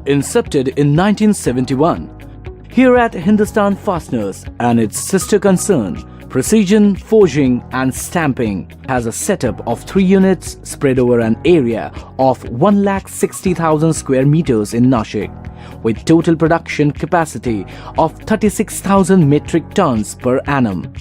Incepted in 1971. Here at Hindustan Fasteners and its sister concern, Precision Forging and Stamping has a setup of 3 units spread over an area of 1,60,000 square meters in Nashik, with total production capacity of 36,000 metric tons per annum,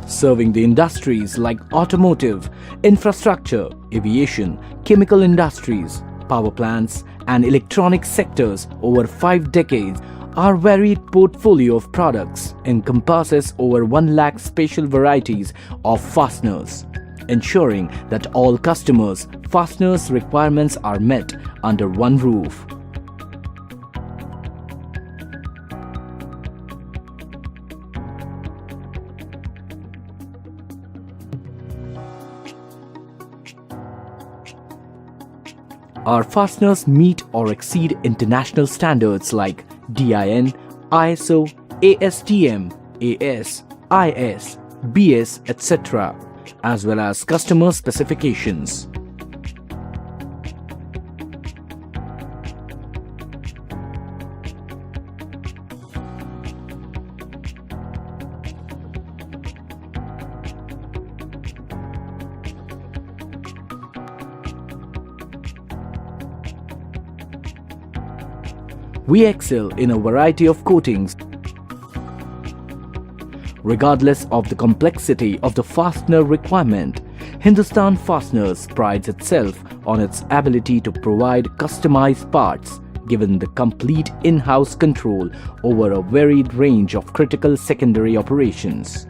serving the industries like automotive, infrastructure, aviation, chemical industries, power plants, and electronic sectors over 5 decades. Our varied portfolio of products encompasses over 1 lakh special varieties of fasteners, ensuring that all customers' fasteners requirements are met under one roof. Our fasteners meet or exceed international standards like DIN, ISO, ASTM, AS, IS, BS, etc., as well as customer specifications. We excel in a variety of coatings. Regardless of the complexity of the fastener requirement, Hindustan Fasteners prides itself on its ability to provide customized parts, given the complete in-house control over a varied range of critical secondary operations.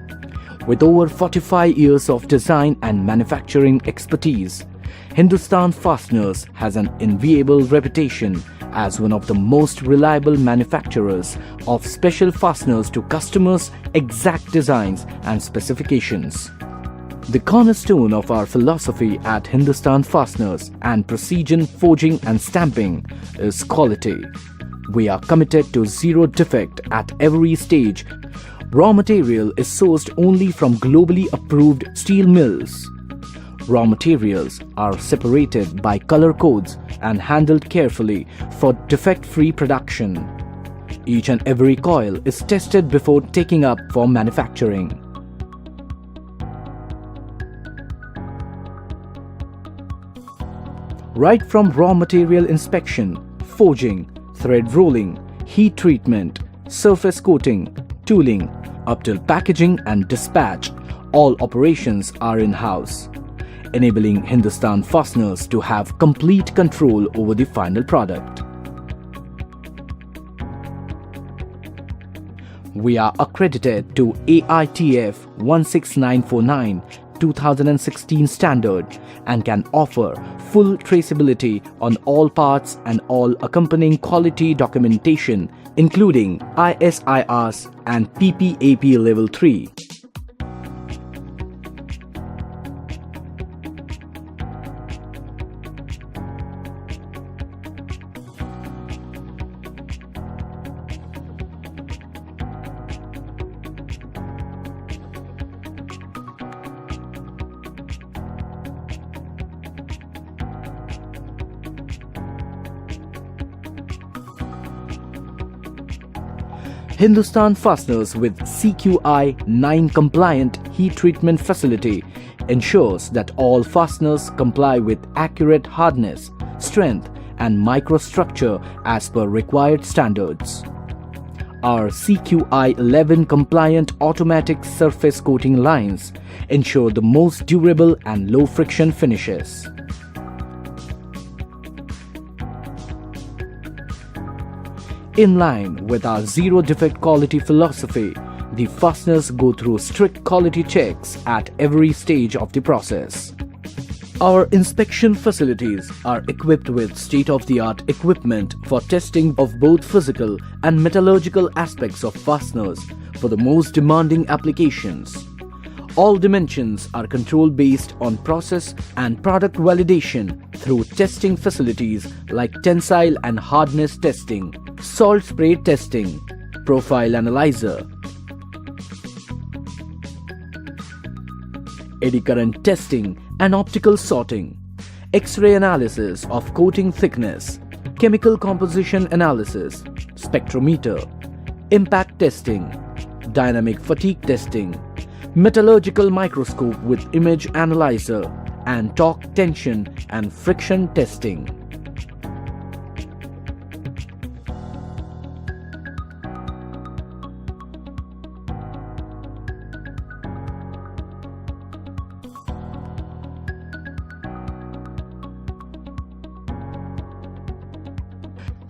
With over 45 years of design and manufacturing expertise, Hindustan Fasteners has an enviable reputation as one of the most reliable manufacturers of special fasteners to customers' exact designs and specifications. The cornerstone of our philosophy at Hindustan Fasteners and Precision Forging and Stamping is quality. We are committed to zero defect at every stage. Raw material is sourced only from globally approved steel mills. Raw materials are separated by color codes and handled carefully for defect-free production. Each and every coil is tested before taking up for manufacturing. Right from raw material inspection, forging, thread rolling, heat treatment, surface coating, tooling, up till packaging and dispatch, all operations are in-house, enabling Hindustan Fasteners to have complete control over the final product. We are accredited to AITF 16949 2016 standard and can offer full traceability on all parts and all accompanying quality documentation, including ISIRs and PPAP Level 3. Hindustan Fasteners with CQI 9 compliant heat treatment facility ensures that all fasteners comply with accurate hardness, strength and microstructure as per required standards. Our CQI 11 compliant automatic surface coating lines ensure the most durable and low friction finishes. In line with our zero defect quality philosophy, the fasteners go through strict quality checks at every stage of the process. Our inspection facilities are equipped with state-of-the-art equipment for testing of both physical and metallurgical aspects of fasteners for the most demanding applications. All dimensions are controlled based on process and product validation through testing facilities like tensile and hardness testing, salt spray testing, profile analyzer, eddy current testing and optical sorting, X-ray analysis of coating thickness, chemical composition analysis, spectrometer, impact testing, dynamic fatigue testing, metallurgical microscope with image analyzer, and torque, tension and friction testing.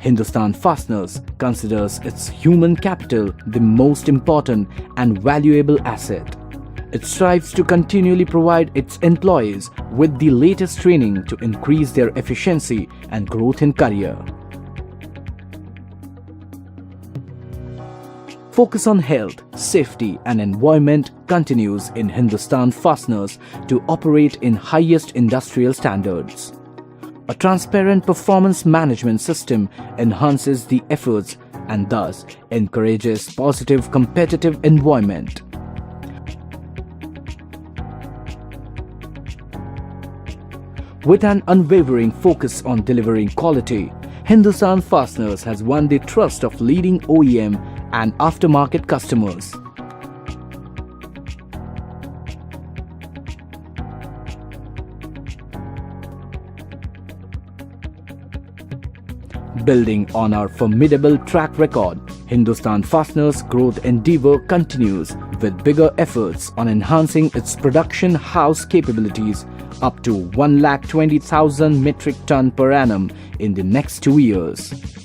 Hindustan Fasteners considers its human capital the most important and valuable asset. It strives to continually provide its employees with the latest training to increase their efficiency and growth in career. Focus on health, safety and environment continues in Hindustan Fasteners to operate in highest industrial standards. A transparent performance management system enhances the efforts and thus encourages positive competitive environment. With an unwavering focus on delivering quality, Hindustan Fasteners has won the trust of leading OEM and aftermarket customers. Building on our formidable track record, Hindustan Fasteners' growth endeavor continues with bigger efforts on enhancing its production house capabilities up to 120,000 metric ton per annum in the next 2 years.